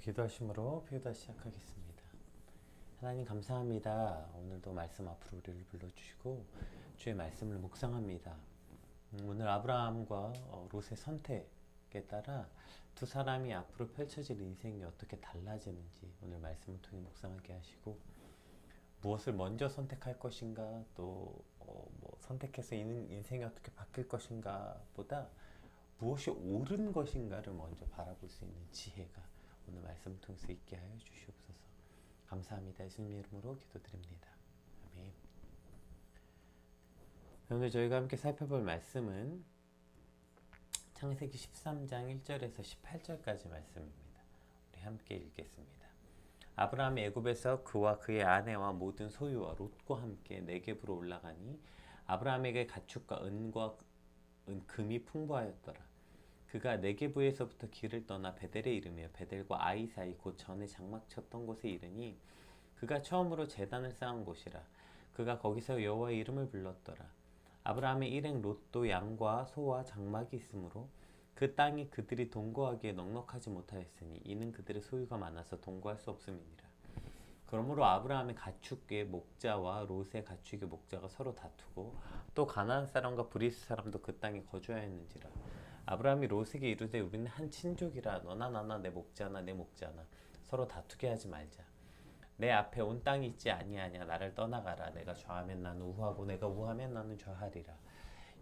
기도하심으로 표다 시작하겠습니다. 하나님 감사합니다. 오늘도 말씀 앞으로 우리를 불러주시고 주의 말씀을 묵상합니다. 오늘 아브라함과 롯의 선택에 따라 두 사람이 앞으로 펼쳐질 인생이 어떻게 달라지는지 오늘 말씀을 통해 묵상하게 하시고 무엇을 먼저 선택할 것인가 또 선택해서 인생이 어떻게 바뀔 것인가 보다 무엇이 옳은 것인가를 먼저 바라볼 수 있는 지혜가 오늘 말씀을 통해서 있게 하여 주시옵소서. 감사합니다. 예수님 이름으로 기도드립니다. 아멘. 오늘 저희가 함께 살펴볼 말씀은 창세기 13장 1절에서 18절까지 말씀입니다. 우리 함께 읽겠습니다. 아브라함이 애굽에서 그와 그의 아내와 모든 소유와 롯과 함께 네겝으로 올라가니 아브라함에게 가축과 금이 풍부하였더라. 그가 네겝에서부터 길을 떠나 베델에 이르며 베델과 아이 사이 곧 전에 장막 쳤던 곳에 이르니 그가 처음으로 제단을 쌓은 곳이라. 그가 거기서 여호와의 이름을 불렀더라. 아브라함의 일행 롯도 양과 소와 장막이 있으므로 그 땅이 그들이 동거하기에 넉넉하지 못하였으니 이는 그들의 소유가 많아서 동거할 수 없음이니라. 그러므로 아브라함의 가축의 목자와 롯의 가축의 목자가 서로 다투고 또 가나안 사람과 브리스 사람도 그 땅에 거주하였는지라. 아브라함이 롯에게 이르되 우리는 한 친족이라 너나 나나 내 목자나 내 목자나 서로 다투게 하지 말자. 내 앞에 온 땅이 있지 아니하냐. 나를 떠나가라. 내가 좌하면 나는 우하고 내가 우하면 나는 좌하리라.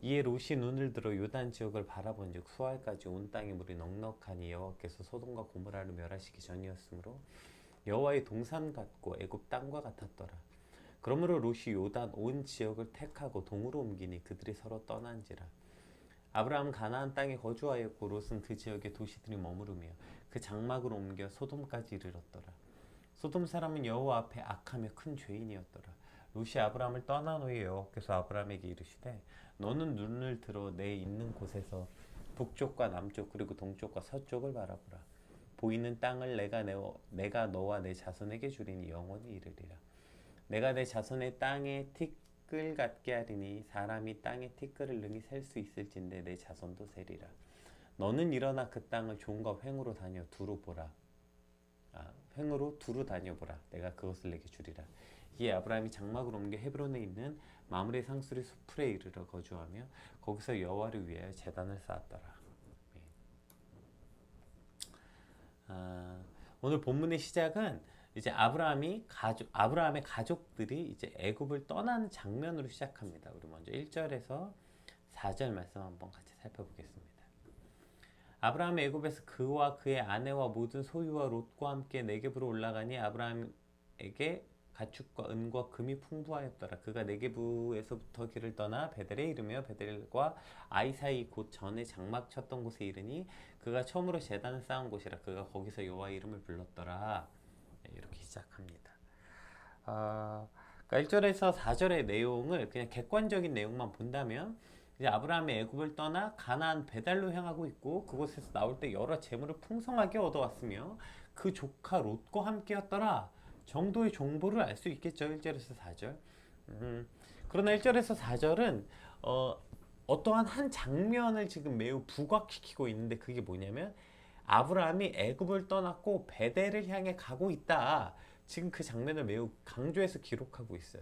이에 롯이 눈을 들어 요단 지역을 바라본즉 수알까지 온 땅의 물이 넉넉하니 여호와께서 소돔과 고모라를 멸하시기 전이었으므로 여호와의 동산 같고 애굽 땅과 같았더라. 그러므로 롯이 요단 온 지역을 택하고 동으로 옮기니 그들이 서로 떠난지라. 아브라함은 가나안 땅에 거주하였고 롯은 그 지역의 도시들이 머무르며 그 장막으로 옮겨 소돔까지 이르렀더라. 소돔 사람은 여호와 앞에 악하며 큰 죄인이었더라. 롯이 아브라함을 떠난 후에 여호와께서 아브라함에게 이르시되 너는 눈을 들어 내 있는 곳에서 북쪽과 남쪽 그리고 동쪽과 서쪽을 바라보라. 보이는 땅을 내가 너와 내 자손에게 주리니 영원히 이르리라. 내가 내 자손의 땅에 티끌 같게 하리니 사람이 땅에 티끌을 능히 셀 수 있을진데 내 자손도 세리라. 너는 일어나 그 땅을 종과 횡으로 다녀 두루 보라. 횡으로 두루 다녀보라. 내가 그것을 내게 주리라. 이에 아브라함이 장막을 옮겨 헤브론에 있는 마므레 상수리 수풀에 이르러 거주하며 거기서 여호와를 위하여 제단을 쌓았더라. 오늘 본문의 시작은 이제 아브라함의 가족들이 이제 애굽을 떠나는 장면으로 시작합니다. 우리 먼저 1절에서 4절 말씀 한번 같이 살펴보겠습니다. 아브라함이 애굽에서 그와 그의 아내와 모든 소유와 롯과 함께 네겝으로 올라가니 아브라함에게 가축과 은과 금이 풍부하였더라. 그가 네겝에서부터 길을 떠나 베델에 이르며 베델과 아이 사이 곧 전에 장막 쳤던 곳에 이르니 그가 처음으로 제단을 쌓은 곳이라. 그가 거기서 여호와의 이름을 불렀더라. 이렇게 시작합니다. 그러니까 1절에서 4절의 내용을 그냥 객관적인 내용만 본다면 이제 아브라함이 애굽을 떠나 가나안 베델로 향하고 있고 그곳에서 나올 때 여러 재물을 풍성하게 얻어왔으며 그 조카 롯과 함께였더라 정도의 정보를 알 수 있겠죠. 1절에서 4절. 그러나 1절에서 4절은 어떠한 한 장면을 지금 매우 부각시키고 있는데 그게 뭐냐면 아브라함이 애굽을 떠났고 베델을 향해 가고 있다. 지금 그 장면을 매우 강조해서 기록하고 있어요.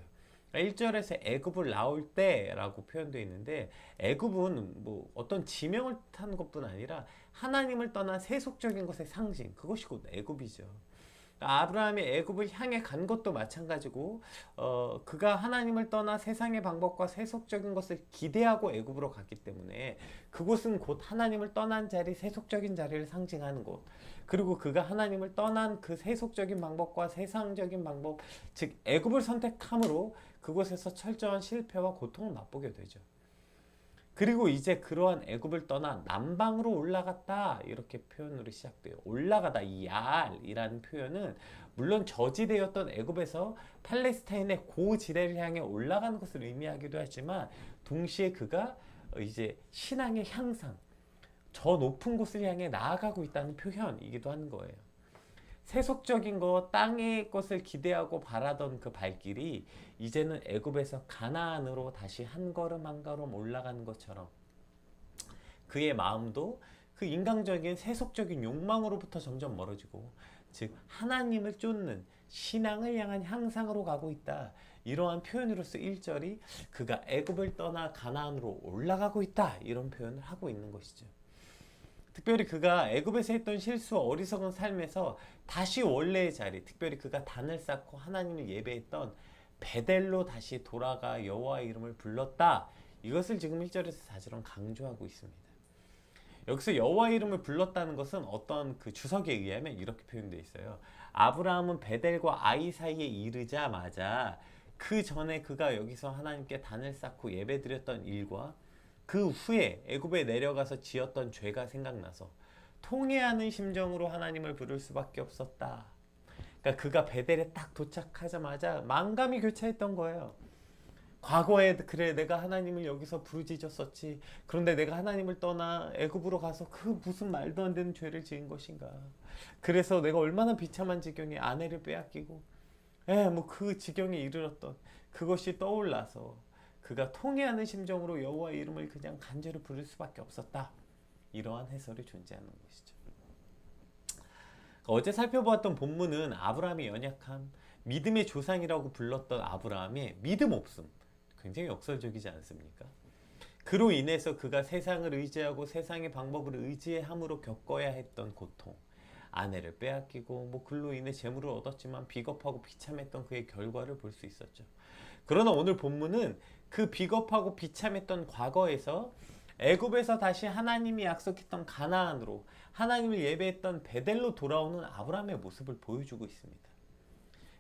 1절에서 애굽을 나올 때라고 표현되어 있는데 애굽은 뭐 어떤 지명을 뜻하는 것뿐 아니라 하나님을 떠난 세속적인 것의 상징, 그것이 곧 애굽이죠. 아브라함이 애굽을 향해 간 것도 마찬가지고 그가 하나님을 떠나 세상의 방법과 세속적인 것을 기대하고 애굽으로 갔기 때문에 그곳은 곧 하나님을 떠난 자리, 세속적인 자리를 상징하는 곳, 그리고 그가 하나님을 떠난 그 세속적인 방법과 세상적인 방법, 즉 애굽을 선택함으로 그곳에서 철저한 실패와 고통을 맛보게 되죠. 그리고 이제 그러한 애굽을 떠나 남방으로 올라갔다 이렇게 표현으로 시작돼요. 올라가다, 이 야알이라는 표현은 물론 저지대였던 애굽에서 팔레스타인의 고지대를 향해 올라가는 것을 의미하기도 하지만 동시에 그가 이제 신앙의 향상, 저 높은 곳을 향해 나아가고 있다는 표현이기도 하는 거예요. 세속적인 것, 땅의 것을 기대하고 바라던 그 발길이 이제는 애굽에서 가나안으로 다시 한 걸음 한 걸음 올라가는 것처럼 그의 마음도 그 인간적인 세속적인 욕망으로부터 점점 멀어지고 즉 하나님을 쫓는 신앙을 향한 향상으로 가고 있다. 이러한 표현으로서 1절이 그가 애굽을 떠나 가나안으로 올라가고 있다. 이런 표현을 하고 있는 것이죠. 특별히 그가 애굽에서 했던 실수와 어리석은 삶에서 다시 원래의 자리, 특별히 그가 단을 쌓고 하나님을 예배했던 베델로 다시 돌아가 여호와의 이름을 불렀다. 이것을 지금 1절에서 4절은 강조하고 있습니다. 여기서 여호와의 이름을 불렀다는 것은 어떤 그 주석에 의하면 이렇게 표현되어 있어요. 아브라함은 베델과 아이 사이에 이르자마자 그 전에 그가 여기서 하나님께 단을 쌓고 예배드렸던 일과 그 후에 애굽에 내려가서 지었던 죄가 생각나서 통회하는 심정으로 하나님을 부를 수밖에 없었다. 그러니까 그가 베델에 딱 도착하자마자 만감이 교차했던 거예요. 과거에 그래 내가 하나님을 여기서 부르짖었었지. 그런데 내가 하나님을 떠나 애굽으로 가서 그 무슨 말도 안 되는 죄를 지은 것인가. 그래서 내가 얼마나 비참한 지경에 아내를 빼앗기고 뭐 그 지경에 이르렀던 그것이 떠올라서 그가 통회하는 심정으로 여호와의 이름을 그냥 간절히 부를 수밖에 없었다. 이러한 해설이 존재하는 것이죠. 어제 살펴보았던 본문은 아브라함의 연약함, 믿음의 조상이라고 불렀던 아브라함의 믿음 없음, 굉장히 역설적이지 않습니까? 그로 인해서 그가 세상을 의지하고 세상의 방법을 의지함으로 겪어야 했던 고통, 아내를 빼앗기고 그로 인해 재물을 얻었지만 비겁하고 비참했던 그의 결과를 볼 수 있었죠. 그러나 오늘 본문은 그 비겁하고 비참했던 과거에서 애굽에서 다시 하나님이 약속했던 가나안으로 하나님을 예배했던 베델로 돌아오는 아브라함의 모습을 보여주고 있습니다.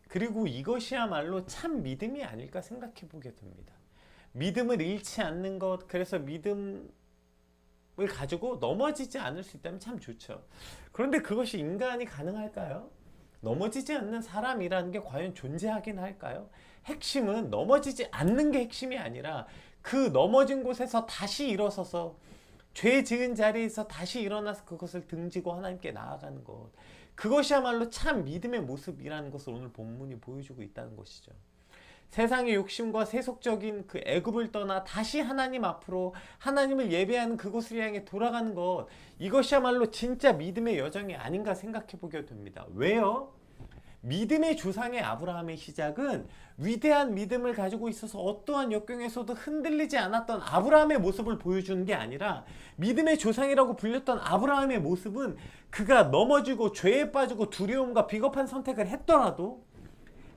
그리고 이것이야말로 참 믿음이 아닐까 생각해 보게 됩니다. 믿음을 잃지 않는 것, 그래서 믿음을 가지고 넘어지지 않을 수 있다면 참 좋죠. 그런데 그것이 인간이 가능할까요? 넘어지지 않는 사람이라는 게 과연 존재하긴 할까요? 핵심은 넘어지지 않는 게 핵심이 아니라 그 넘어진 곳에서 다시 일어서서 죄 지은 자리에서 다시 일어나서 그것을 등지고 하나님께 나아가는 것, 그것이야말로 참 믿음의 모습이라는 것을 오늘 본문이 보여주고 있다는 것이죠. 세상의 욕심과 세속적인 그 애굽을 떠나 다시 하나님 앞으로 하나님을 예배하는 그곳을 향해 돌아가는 것, 이것이야말로 진짜 믿음의 여정이 아닌가 생각해 보게 됩니다. 왜요? 믿음의 조상의 아브라함의 시작은 위대한 믿음을 가지고 있어서 어떠한 역경에서도 흔들리지 않았던 아브라함의 모습을 보여주는 게 아니라, 믿음의 조상이라고 불렸던 아브라함의 모습은 그가 넘어지고 죄에 빠지고 두려움과 비겁한 선택을 했더라도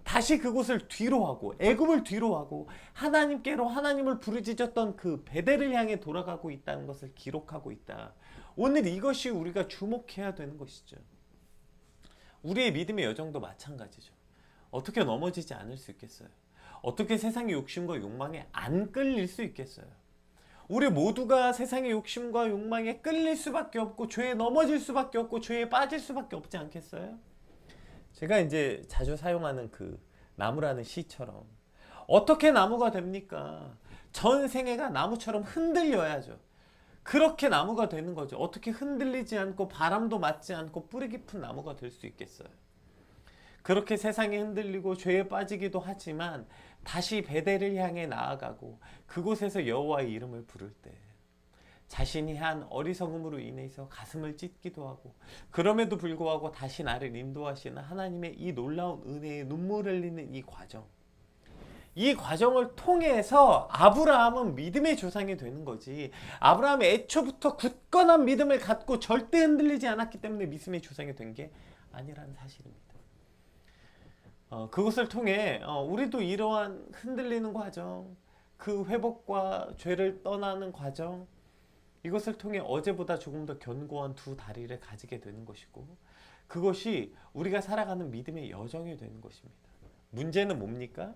다시 그곳을 뒤로하고 애굽을 뒤로하고 하나님께로 하나님을 부르짖었던 그 베델을 향해 돌아가고 있다는 것을 기록하고 있다. 오늘 이것이 우리가 주목해야 되는 것이죠. 우리의 믿음의 여정도 마찬가지죠. 어떻게 넘어지지 않을 수 있겠어요? 어떻게 세상의 욕심과 욕망에 안 끌릴 수 있겠어요? 우리 모두가 세상의 욕심과 욕망에 끌릴 수밖에 없고 죄에 넘어질 수밖에 없고 죄에 빠질 수밖에 없지 않겠어요? 제가 이제 자주 사용하는 그 나무라는 시처럼, 어떻게 나무가 됩니까? 전 생애가 나무처럼 흔들려야죠. 그렇게 나무가 되는 거죠. 어떻게 흔들리지 않고 바람도 맞지 않고 뿌리 깊은 나무가 될 수 있겠어요? 그렇게 세상에 흔들리고 죄에 빠지기도 하지만 다시 베델을 향해 나아가고 그곳에서 여호와의 이름을 부를 때 자신이 한 어리석음으로 인해서 가슴을 찢기도 하고, 그럼에도 불구하고 다시 나를 인도하시는 하나님의 이 놀라운 은혜에 눈물을 흘리는 이 과정, 이 과정을 통해서 아브라함은 믿음의 조상이 되는 거지, 아브라함이 애초부터 굳건한 믿음을 갖고 절대 흔들리지 않았기 때문에 믿음의 조상이 된 게 아니라는 사실입니다. 그것을 통해 우리도 이러한 흔들리는 과정, 그 회복과 죄를 떠나는 과정, 이것을 통해 어제보다 조금 더 견고한 두 다리를 가지게 되는 것이고, 그것이 우리가 살아가는 믿음의 여정이 되는 것입니다. 문제는 뭡니까?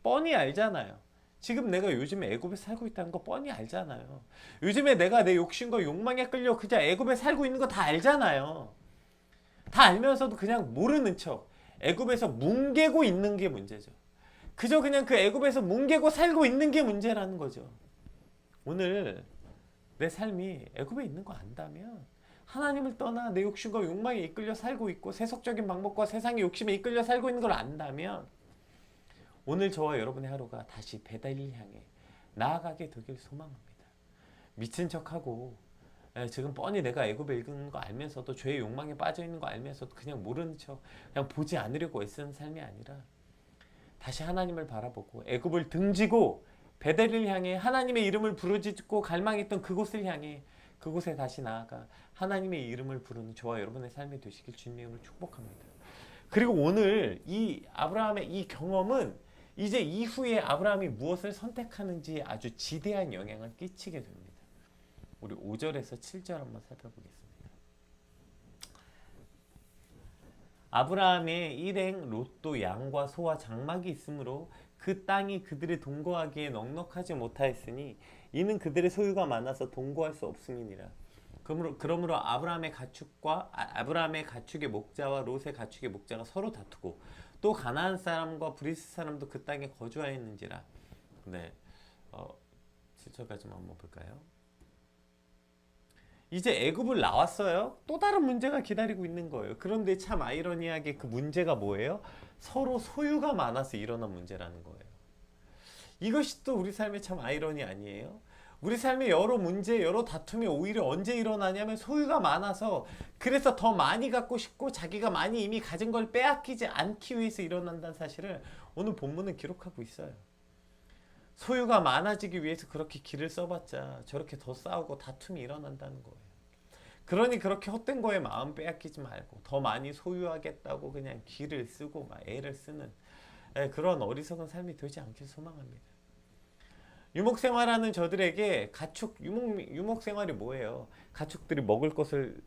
뻔히 알잖아요. 지금 내가 요즘에 애굽에 살고 있다는 거 뻔히 알잖아요. 요즘에 내가 내 욕심과 욕망에 끌려 그냥 애굽에 살고 있는 거 다 알잖아요. 다 알면서도 그냥 모르는 척 애굽에서 뭉개고 있는 게 문제죠. 그저 그냥 그 애굽에서 뭉개고 살고 있는 게 문제라는 거죠. 오늘 내 삶이 애굽에 있는 거 안다면, 하나님을 떠나 내 욕심과 욕망에 이끌려 살고 있고 세속적인 방법과 세상의 욕심에 이끌려 살고 있는 걸 안다면, 오늘 저와 여러분의 하루가 다시 베델을 향해 나아가게 되길 소망합니다. 미친 척하고 지금 뻔히 내가 애굽에 있는 거 알면서도 죄의 욕망에 빠져 있는 거 알면서도 그냥 모르는 척 그냥 보지 않으려고 애쓰는 삶이 아니라 다시 하나님을 바라보고 애굽을 등지고 베델을 향해 하나님의 이름을 부르짖고 갈망했던 그곳을 향해 그곳에 다시 나아가 하나님의 이름을 부르는 저와 여러분의 삶이 되시길 주님의 이름으로 축복합니다. 그리고 오늘 이 아브라함의 이 경험은 이제 이후에 아브라함이 무엇을 선택하는지 아주 지대한 영향을 끼치게 됩니다. 우리 5절에서 7절 한번 살펴보겠습니다. 아브라함의 일행 롯도 양과 소와 장막이 있으므로 그 땅이 그들의 동거하기에 넉넉하지 못하였으니 이는 그들의 소유가 많아서 동거할 수 없음이니라. 그러므로 아브라함의 가축의 목자와 롯의 가축의 목자가 서로 다투고 또 가나안 사람과 브리스 사람도 그 땅에 거주하였는지라. 네, 7절까지만 한번 볼까요? 이제 애굽을 나왔어요. 또 다른 문제가 기다리고 있는 거예요. 그런데 참 아이러니하게 그 문제가 뭐예요? 서로 소유가 많아서 일어난 문제라는 거예요. 이것이 또 우리 삶의 참 아이러니 아니에요? 우리 삶의 여러 문제, 여러 다툼이 오히려 언제 일어나냐면 소유가 많아서 그래서 더 많이 갖고 싶고 자기가 많이 이미 가진 걸 빼앗기지 않기 위해서 일어난다는 사실을 오늘 본문은 기록하고 있어요. 소유가 많아지기 위해서 그렇게 길을 써봤자 저렇게 더 싸우고 다툼이 일어난다는 거예요. 그러니 그렇게 헛된 거에 마음 빼앗기지 말고 더 많이 소유하겠다고 그냥 길을 쓰고 막 애를 쓰는 그런 어리석은 삶이 되지 않길 소망합니다. 유목생활하는 저들에게 유목생활이 뭐예요? 가축들이 먹을 것을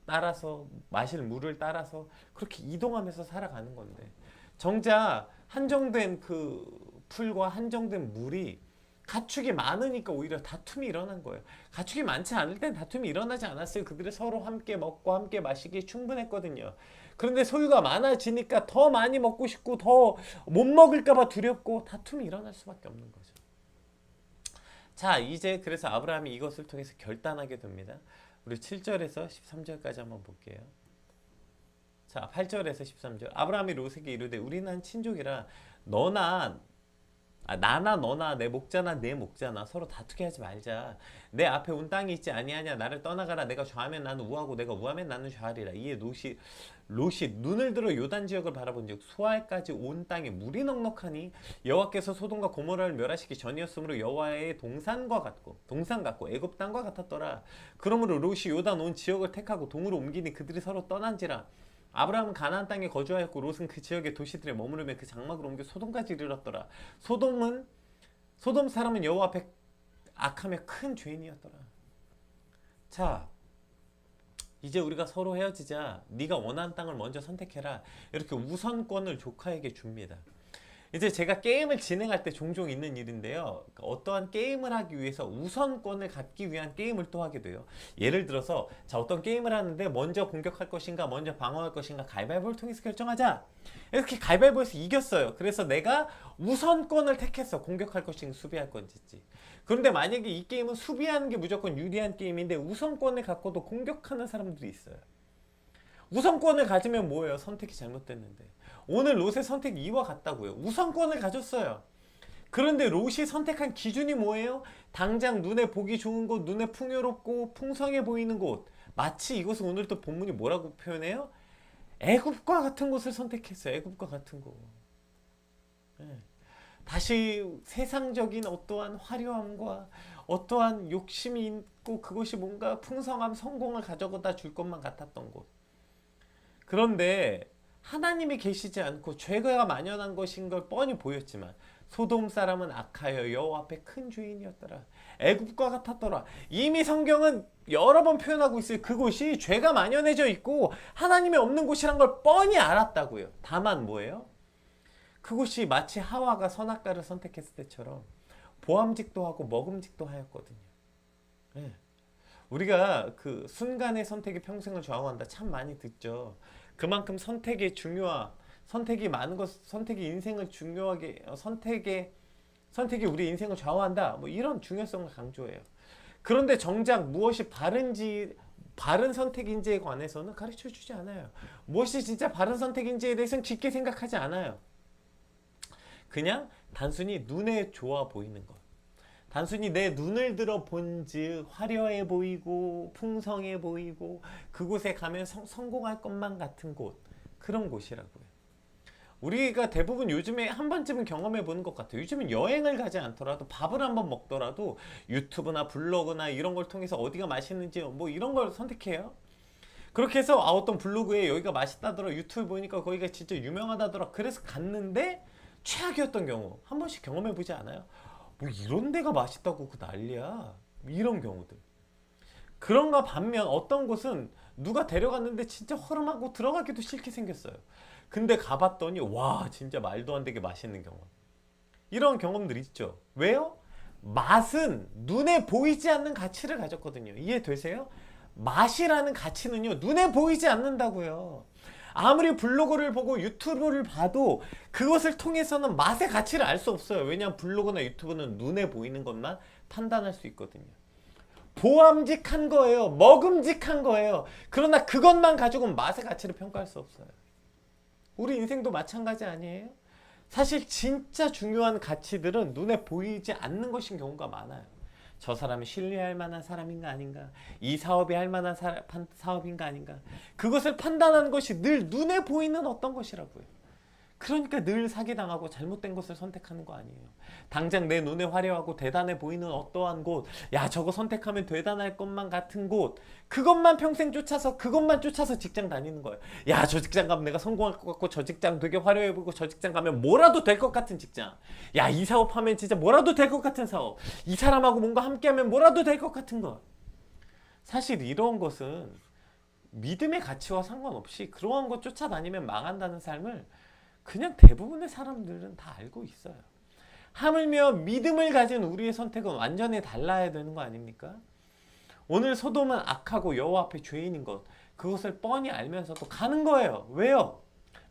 따라서 마실 물을 따라서 그렇게 이동하면서 살아가는 건데 정작 한정된 그 풀과 한정된 물이 가축이 많으니까 오히려 다툼이 일어난 거예요. 가축이 많지 않을 땐 다툼이 일어나지 않았어요. 그들이 서로 함께 먹고 함께 마시기에 충분했거든요. 그런데 소유가 많아지니까 더 많이 먹고 싶고 더 못 먹을까 봐 두렵고 다툼이 일어날 수밖에 없는 거죠. 자, 이제 그래서 아브라함이 이것을 통해서 결단하게 됩니다. 우리 7절에서 13절까지 한번 볼게요. 자, 8절에서 13절. 아브라함이 롯에게 이르되 우리는 친족이라 나나 너나 내 목자나 내 목자나 서로 다투게 하지 말자. 내 앞에 온 땅이 있지 아니하냐. 나를 떠나가라. 내가 좌하면 나는 우하고 내가 우하면 나는 좌하리라. 이에 롯이 눈을 들어 요단 지역을 바라본즉 수알까지 온 땅에 물이 넉넉하니 여호와께서 소돔과 고모라를 멸하시기 전이었으므로 여호와의 동산 같고 애굽 땅과 같았더라. 그러므로 롯이 요단 온 지역을 택하고 동으로 옮기니 그들이 서로 떠난지라. 아브라함은 가나안 땅에 거주하였고 롯은 그 지역의 도시들에 머무르며 그 장막을 옮겨 소돔까지 이르렀더라. 소돔 사람은 여호와 앞에 악하며 큰 죄인이었더라. 자, 이제 우리가 서로 헤어지자. 네가 원하는 땅을 먼저 선택해라. 이렇게 우선권을 조카에게 줍니다. 이제 제가 게임을 진행할 때 종종 있는 일인데요. 어떠한 게임을 하기 위해서 우선권을 갖기 위한 게임을 또 하게 돼요. 예를 들어서 어떤 게임을 하는데 먼저 공격할 것인가 먼저 방어할 것인가 가위바위보를 통해서 결정하자. 이렇게 가위바위보에서 이겼어요. 그래서 내가 우선권을 택했어. 공격할 것인가 수비할 건지. 그런데 만약에 이 게임은 수비하는 게 무조건 유리한 게임인데 우선권을 갖고도 공격하는 사람들이 있어요. 우선권을 가지면 뭐예요? 선택이 잘못됐는데. 오늘 롯의 선택이 이와 같다고요. 우선권을 가졌어요. 그런데 롯이 선택한 기준이 뭐예요? 당장 눈에 보기 좋은 곳, 눈에 풍요롭고 풍성해 보이는 곳. 마치 이것은 오늘 또 본문이 뭐라고 표현해요? 애굽과 같은 곳을 선택했어요. 애굽과 같은 곳. 네. 다시 세상적인 어떠한 화려함과 어떠한 욕심이 있고 그것이 뭔가 풍성함, 성공을 가져다 줄 것만 같았던 곳. 그런데 하나님이 계시지 않고 죄가 만연한 것인 걸 뻔히 보였지만 소돔 사람은 악하여 여호와 앞에 큰 죄인이었더라. 애굽과 같았더라. 이미 성경은 여러 번 표현하고 있어요. 그곳이 죄가 만연해져 있고 하나님이 없는 곳이란 걸 뻔히 알았다고요. 다만 뭐예요? 그곳이 마치 하와가 선악과를 선택했을 때처럼 보암직도 하고 먹음직도 하였거든요. 네. 우리가 그 순간의 선택이 평생을 좌우한다 참 많이 듣죠. 그만큼 선택이 많은 것, 선택이 인생을 중요하게, 선택이 우리 인생을 좌우한다. 뭐 이런 중요성을 강조해요. 그런데 정작 무엇이 바른 선택인지에 관해서는 가르쳐 주지 않아요. 무엇이 진짜 바른 선택인지에 대해서는 깊게 생각하지 않아요. 그냥 단순히 눈에 좋아 보이는 것, 단순히 내 눈을 들어 본즉 화려해 보이고 풍성해 보이고 그곳에 가면 성공할 것만 같은 곳, 그런 곳이라고요. 우리가 대부분 요즘에 한 번쯤은 경험해 보는 것 같아요. 요즘은 여행을 가지 않더라도 밥을 한번 먹더라도 유튜브나 블로그나 이런 걸 통해서 어디가 맛있는지 뭐 이런 걸 선택해요. 그렇게 해서 어떤 블로그에 여기가 맛있다더라, 유튜브 보니까 거기가 진짜 유명하다더라, 그래서 갔는데 최악이었던 경우 한 번씩 경험해 보지 않아요? 뭐 이런 데가 맛있다고 그 난리야, 이런 경우들. 그런가 반면 어떤 곳은 누가 데려갔는데 진짜 허름하고 들어가기도 싫게 생겼어요. 근데 가봤더니 와 진짜 말도 안 되게 맛있는 경험, 이런 경험들 있죠. 왜요? 맛은 눈에 보이지 않는 가치를 가졌거든요. 이해되세요? 맛이라는 가치는요 눈에 보이지 않는다고요. 아무리 블로그를 보고 유튜브를 봐도 그것을 통해서는 맛의 가치를 알 수 없어요. 왜냐하면 블로그나 유튜브는 눈에 보이는 것만 판단할 수 있거든요. 보암직한 거예요. 먹음직한 거예요. 그러나 그것만 가지고는 맛의 가치를 평가할 수 없어요. 우리 인생도 마찬가지 아니에요? 사실 진짜 중요한 가치들은 눈에 보이지 않는 것인 경우가 많아요. 저 사람이 신뢰할 만한 사람인가 아닌가, 이 사업이 할 만한 사업인가 아닌가, 그것을 판단하는 것이 늘 눈에 보이는 어떤 것이라고요. 그러니까 늘 사기당하고 잘못된 것을 선택하는 거 아니에요. 당장 내 눈에 화려하고 대단해 보이는 어떠한 곳, 야 저거 선택하면 대단할 것만 같은 곳, 그것만 평생 쫓아서 그것만 쫓아서 직장 다니는 거예요. 야 저 직장 가면 내가 성공할 것 같고, 저 직장 되게 화려해 보이고, 저 직장 가면 뭐라도 될 것 같은 직장, 야 이 사업하면 진짜 뭐라도 될 것 같은 사업, 이 사람하고 뭔가 함께하면 뭐라도 될 것 같은 것. 사실 이런 것은 믿음의 가치와 상관없이 그러한 것 쫓아다니면 망한다는 삶을 그냥 대부분의 사람들은 다 알고 있어요. 하물며 믿음을 가진 우리의 선택은 완전히 달라야 되는 거 아닙니까? 오늘 소돔은 악하고 여호와 앞에 죄인인 것, 그것을 뻔히 알면서도 가는 거예요. 왜요?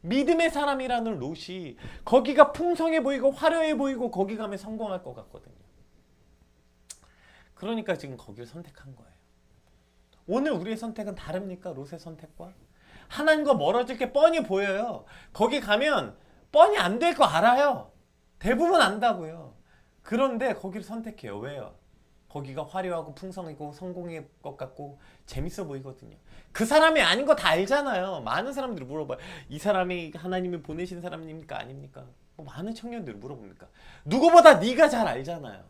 믿음의 사람이라는 롯이 거기가 풍성해 보이고 화려해 보이고 거기 가면 성공할 것 같거든요. 그러니까 지금 거기를 선택한 거예요. 오늘 우리의 선택은 다릅니까? 롯의 선택과? 하나님과 멀어질 게 뻔히 보여요. 거기 가면 뻔히 안 될 거 알아요. 대부분 안다고요. 그런데 거기를 선택해요. 왜요? 거기가 화려하고 풍성하고 성공할 것 같고 재밌어 보이거든요. 그 사람이 아닌 거 다 알잖아요. 많은 사람들이 물어봐요. 이 사람이 하나님이 보내신 사람입니까? 아닙니까? 뭐 많은 청년들이 물어봅니까? 누구보다 네가 잘 알잖아요.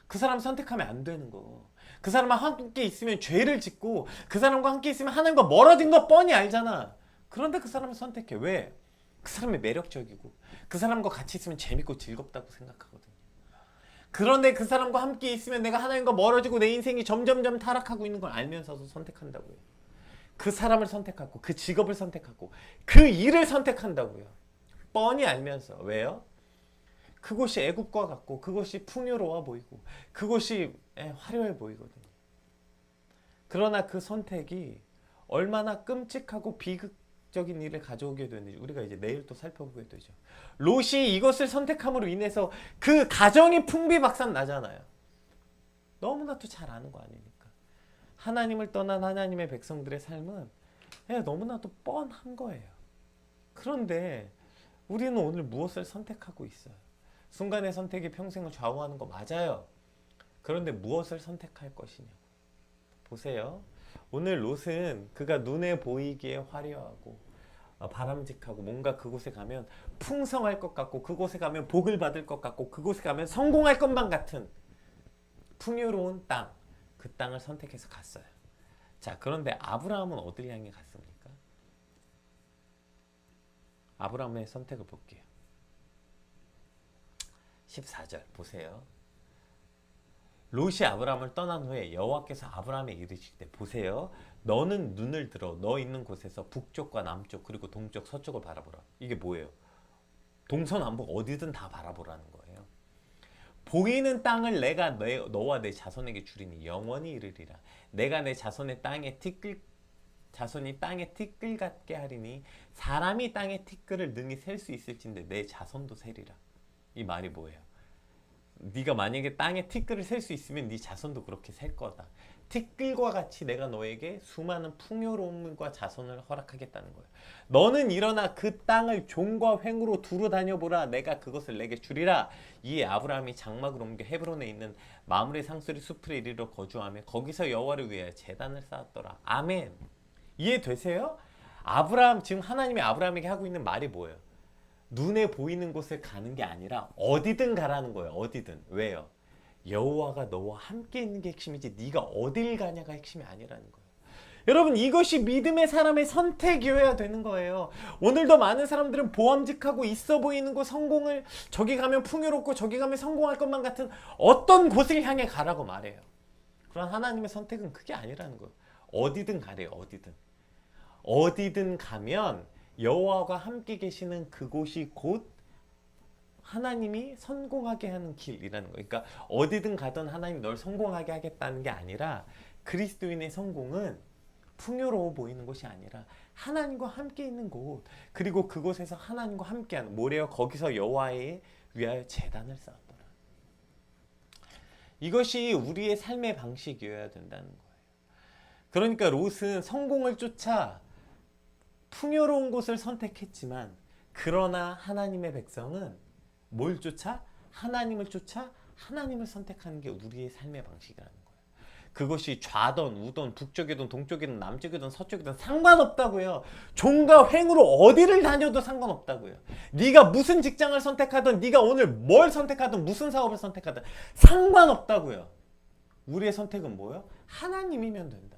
그 사람 선택하면 안 되는 거. 그 사람과 함께 있으면 죄를 짓고, 그 사람과 함께 있으면 하나님과 멀어진 거 뻔히 알잖아. 그런데 그 사람을 선택해. 왜? 그 사람이 매력적이고 그 사람과 같이 있으면 재밌고 즐겁다고 생각하거든요. 그런데 그 사람과 함께 있으면 내가 하나님과 멀어지고 내 인생이 점점점 타락하고 있는 걸 알면서도 선택한다고요. 그 사람을 선택하고 그 직업을 선택하고 그 일을 선택한다고요. 뻔히 알면서. 왜요? 그곳이 애국과 같고 그것이 풍요로워 보이고 그것이 화려해 보이거든요. 그러나 그 선택이 얼마나 끔찍하고 비극적인 일을 가져오게 되는지 우리가 이제 내일 또 살펴보게 되죠. 롯이 이것을 선택함으로 인해서 그 가정이 풍비박산 나잖아요. 너무나도 잘 아는 거 아닙니까? 하나님을 떠난 하나님의 백성들의 삶은 너무나도 뻔한 거예요. 그런데 우리는 오늘 무엇을 선택하고 있어요? 순간의 선택이 평생을 좌우하는 거 맞아요. 그런데 무엇을 선택할 것이냐고. 보세요. 오늘 롯은 그가 눈에 보이기에 화려하고 바람직하고 뭔가 그곳에 가면 풍성할 것 같고 그곳에 가면 복을 받을 것 같고 그곳에 가면 성공할 것만 같은 풍요로운 땅, 그 땅을 선택해서 갔어요. 자, 그런데 아브라함은 어디를 향해 갔습니까? 아브라함의 선택을 볼게요. 14절 보세요. 롯이 아브라함을 떠난 후에 여호와께서 아브라함에게 이르실 때, 보세요. 너는 눈을 들어 너 있는 곳에서 북쪽과 남쪽 그리고 동쪽 서쪽을 바라보라. 이게 뭐예요? 동서남북 어디든 다 바라보라는 거예요. 보이는 땅을 내가 너와 내 자손에게 주리니 영원히 이르리라. 내가 내 자손의 자손이 땅에 티끌 같게 하리니 사람이 땅의 티끌을 능히 셀 수 있을진데 내 자손도 세리라. 이 말이 뭐예요? 네가 만약에 땅에 티끌을 셀 수 있으면 네 자손도 그렇게 셀 거다. 티끌과 같이 내가 너에게 수많은 풍요로움과 자손을 허락하겠다는 거예요. 너는 일어나 그 땅을 종과 횡으로 두루 다녀보라. 내가 그것을 내게 주리라. 이에 아브라함이 장막을 옮겨 헤브론에 있는 마므레 상수리 숲에 이르러 거주하며 거기서 여호와를 위하여 제단을 쌓았더라. 아멘. 이해되세요? 아브라함, 지금 하나님이 아브라함에게 하고 있는 말이 뭐예요? 눈에 보이는 곳을 가는 게 아니라 어디든 가라는 거예요. 어디든. 왜요? 여호와가 너와 함께 있는 게 핵심이지 네가 어딜 가냐가 핵심이 아니라는 거예요. 여러분, 이것이 믿음의 사람의 선택이어야 되는 거예요. 오늘도 많은 사람들은 보암직하고 있어 보이는 곳, 성공을, 저기 가면 풍요롭고 저기 가면 성공할 것만 같은 어떤 곳을 향해 가라고 말해요. 그런 하나님의 선택은 그게 아니라는 거예요. 어디든 가래요. 어디든. 어디든 가면 여호와가 함께 계시는 그곳이 곧 하나님이 성공하게 하는 길이라는 거예요. 그러니까 어디든 가던 하나님이 널 성공하게 하겠다는 게 아니라, 그리스도인의 성공은 풍요로워 보이는 곳이 아니라 하나님과 함께 있는 곳, 그리고 그곳에서 하나님과 함께하는, 뭐래요? 거기서 여호와에 위하여 제단을 쌓았더라. 이것이 우리의 삶의 방식이어야 된다는 거예요. 그러니까 롯은 성공을 쫓아 풍요로운 곳을 선택했지만, 그러나 하나님의 백성은 뭘 쫓아? 하나님을 쫓아 하나님을 선택하는 게 우리의 삶의 방식이라는 거예요. 그것이 좌든 우든 북쪽이든 동쪽이든 남쪽이든 서쪽이든 상관없다고요. 종과 횡으로 어디를 다녀도 상관없다고요. 네가 무슨 직장을 선택하든, 네가 오늘 뭘 선택하든, 무슨 사업을 선택하든 상관없다고요. 우리의 선택은 뭐예요? 하나님이면 된다고요.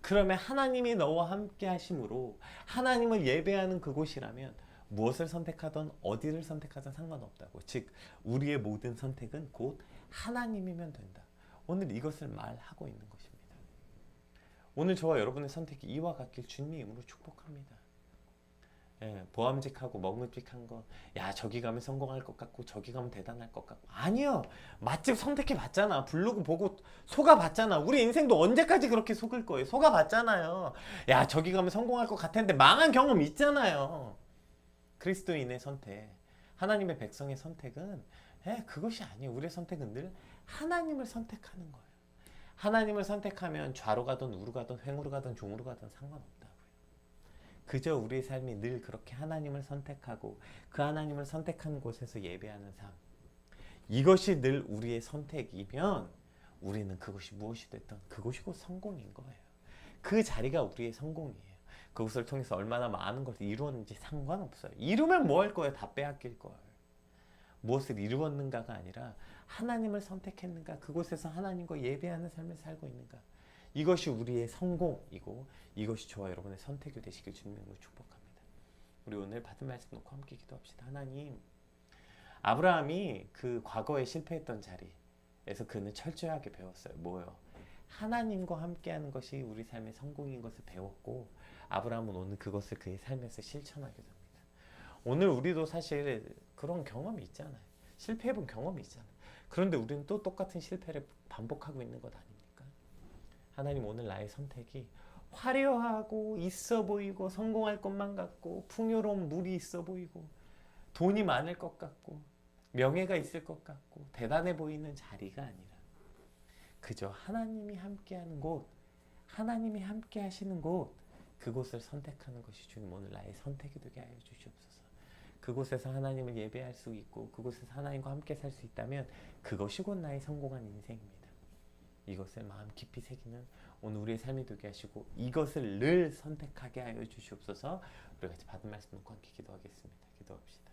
그러면 하나님이 너와 함께 하심으로 하나님을 예배하는 그곳이라면 무엇을 선택하든 어디를 선택하든 상관없다고. 즉, 우리의 모든 선택은 곧 하나님이면 된다. 오늘 이것을 말하고 있는 것입니다. 오늘 저와 여러분의 선택이 이와 같길 주님의 이름으로 축복합니다. 보암직하고 먹음직한 거, 야 저기 가면 성공할 것 같고 저기 가면 대단할 것 같고, 아니요. 맛집 선택해 봤잖아. 블로그 보고 속아 봤잖아. 우리 인생도 언제까지 그렇게 속을 거예요? 속아 봤잖아요. 야 저기 가면 성공할 것 같았는데 망한 경험 있잖아요. 그리스도인의 선택, 하나님의 백성의 선택은 그것이 아니에요. 우리의 선택은 늘 하나님을 선택하는 거예요. 하나님을 선택하면 좌로 가든 우로 가든 횡으로 가든 종으로 가든 상관없다고요. 그저 우리의 삶이 늘 그렇게 하나님을 선택하고 그 하나님을 선택한 곳에서 예배하는 삶, 이것이 늘 우리의 선택이면 우리는 그것이 무엇이 됐든 그것이 곧 성공인 거예요. 그 자리가 우리의 성공이에요. 그것을 통해서 얼마나 많은 것을 이루었는지 상관없어요. 이루면 뭐 할 거예요? 다 빼앗길 걸. 무엇을 이루었는가가 아니라 하나님을 선택했는가, 그곳에서 하나님과 예배하는 삶을 살고 있는가, 이것이 우리의 성공이고 이것이 저와 여러분의 선택이 되시길 주님으로 축복합니다. 우리 오늘 받은 말씀 놓고 함께 기도합시다. 하나님, 아브라함이 그 과거에 실패했던 자리에서 그는 철저하게 배웠어요. 뭐요? 하나님과 함께하는 것이 우리 삶의 성공인 것을 배웠고, 아브라함은 오늘 그것을 그의 삶에서 실천하게 됩니다. 오늘 우리도 사실 그런 경험이 있잖아요. 실패해본 경험이 있잖아요. 그런데 우리는 또 똑같은 실패를 반복하고 있는 것 아닙니까? 하나님, 오늘 나의 선택이 화려하고 있어 보이고 성공할 것만 같고 풍요로운 물이 있어 보이고 돈이 많을 것 같고 명예가 있을 것 같고 대단해 보이는 자리가 아니라 그저 하나님이 함께하는 곳, 하나님이 함께 하시는 곳, 그곳을 선택하는 것이 주님 오늘 나의 선택이 되게 하여 주시옵소서. 그곳에서 하나님을 예배할 수 있고 그곳에서 하나님과 함께 살 수 있다면 그것이 곧 나의 성공한 인생입니다. 이것을 마음 깊이 새기는 오늘 우리의 삶이 되게 하시고 이것을 늘 선택하게 하여 주시옵소서. 우리 같이 받은 말씀 놓고 함께 기도하겠습니다. 기도합시다.